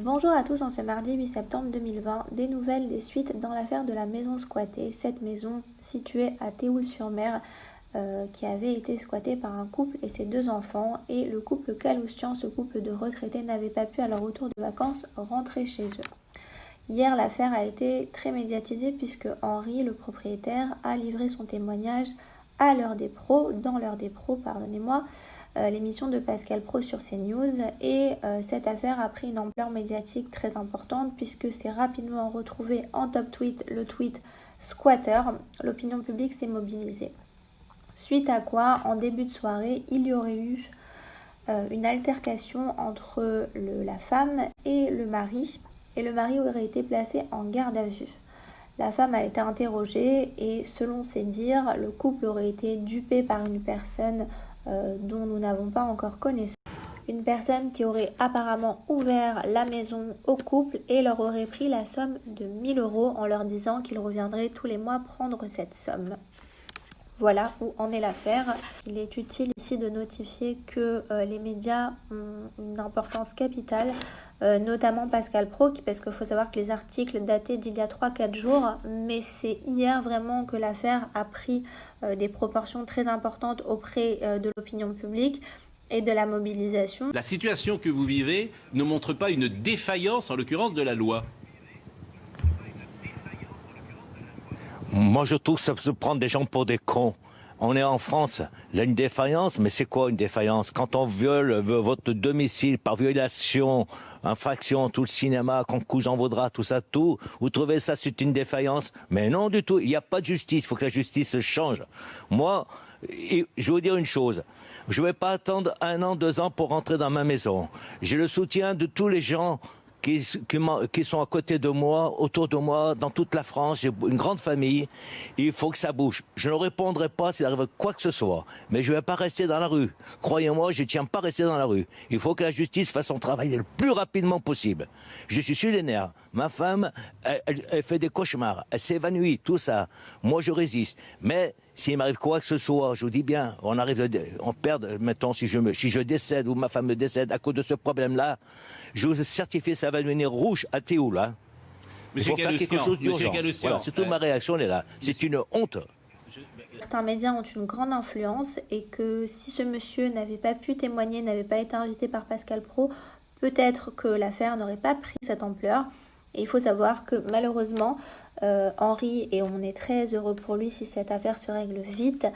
Bonjour à tous, en ce mardi 8 septembre 2020, des nouvelles, des suites dans l'affaire de la maison squattée, cette maison située à Théoul-sur-Mer qui avait été squattée par un couple et ses deux enfants, et le couple Caloustian, ce couple de retraités, n'avait pas pu à leur retour de vacances rentrer chez eux. Hier, l'affaire a été très médiatisée puisque Henri, le propriétaire, a livré son témoignage à l'heure des pros, dans l'heure des pros, pardonnez-moi, l'émission de Pascal Praud sur CNews, et cette affaire a pris une ampleur médiatique très importante puisque c'est rapidement retrouvé en top tweet, le tweet squatter. L'opinion publique s'est mobilisée. Suite à quoi, en début de soirée, il y aurait eu une altercation entre la femme et le mari aurait été placé en garde à vue. La femme a été interrogée et selon ses dires, le couple aurait été dupé par une personne dont nous n'avons pas encore connaissance. Une personne qui aurait apparemment ouvert la maison au couple et leur aurait pris la somme de 1 000 € en leur disant qu'ils reviendraient tous les mois prendre cette somme. Voilà où en est l'affaire. Il est utile ici de notifier que les médias ont une importance capitale, notamment Pascal Praud, parce qu'il faut savoir que les articles dataient d'il y a 3-4 jours, mais c'est hier vraiment que l'affaire a pris des proportions très importantes auprès de l'opinion publique et de la mobilisation. La situation que vous vivez ne montre pas une défaillance, en l'occurrence, de la loi. Moi, je trouve que ça se prend des gens pour des cons. On est en France, il y a une défaillance, mais c'est quoi une défaillance? Quand on viole votre domicile par violation, infraction, tout le cinéma, qu'on couche en vaudra, tout ça, tout, vous trouvez ça c'est une défaillance? Mais non du tout, il n'y a pas de justice, il faut que la justice change. Moi, je vais vous dire une chose, je ne vais pas attendre 1 an, 2 ans pour rentrer dans ma maison. J'ai le soutien de tous les gens qui sont à côté de moi, autour de moi, dans toute la France. J'ai une grande famille. Il faut que ça bouge. Je ne répondrai pas s'il arrive quoi que ce soit. Mais je ne vais pas rester dans la rue. Croyez-moi, je ne tiens pas à rester dans la rue. Il faut que la justice fasse son travail le plus rapidement possible. Je suis sur les nerfs. Ma femme, elle fait des cauchemars. Elle s'évanouit, tout ça. Moi, je résiste. Mais s'il m'arrive quoi que ce soit, je vous dis bien, on perd, mettons, si je décède ou ma femme me décède à cause de ce problème-là, je vous certifie ça va devenir rouge à Théoul. Hein. Il faut faire quelque chose d'urgence. Voilà, c'est toute ma réaction, elle est là. C'est une honte. Certains médias ont une grande influence et que si ce monsieur n'avait pas pu témoigner, n'avait pas été invité par Pascal Praud, peut-être que l'affaire n'aurait pas pris cette ampleur. Et il faut savoir que malheureusement, Henri, et on est très heureux pour lui si cette affaire se règle vite,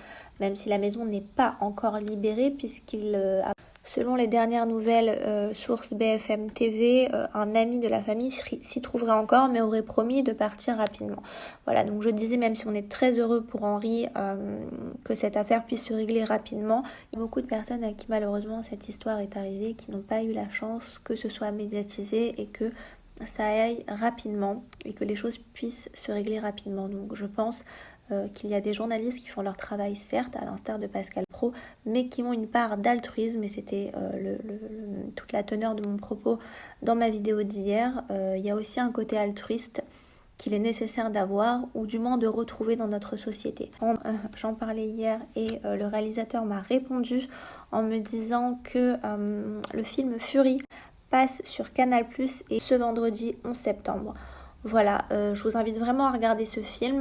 même si la maison n'est pas encore libérée, puisqu'il a... Selon les dernières nouvelles sources BFM TV, un ami de la famille s'y trouverait encore, mais aurait promis de partir rapidement. Voilà, donc je disais, même si on est très heureux pour Henri que cette affaire puisse se régler rapidement, il y a beaucoup de personnes à qui malheureusement cette histoire est arrivée, qui n'ont pas eu la chance que ce soit médiatisé et que ça aille rapidement et que les choses puissent se régler rapidement. Donc je pense qu'il y a des journalistes qui font leur travail, certes, à l'instar de Pascal Praud, mais qui ont une part d'altruisme, et c'était toute la teneur de mon propos dans ma vidéo d'hier. Il y a aussi un côté altruiste qu'il est nécessaire d'avoir, ou du moins de retrouver dans notre société. J'en parlais hier et le réalisateur m'a répondu en me disant que le film Fury passe sur Canal+ et ce vendredi 11 septembre. Voilà, je vous invite vraiment à regarder ce film.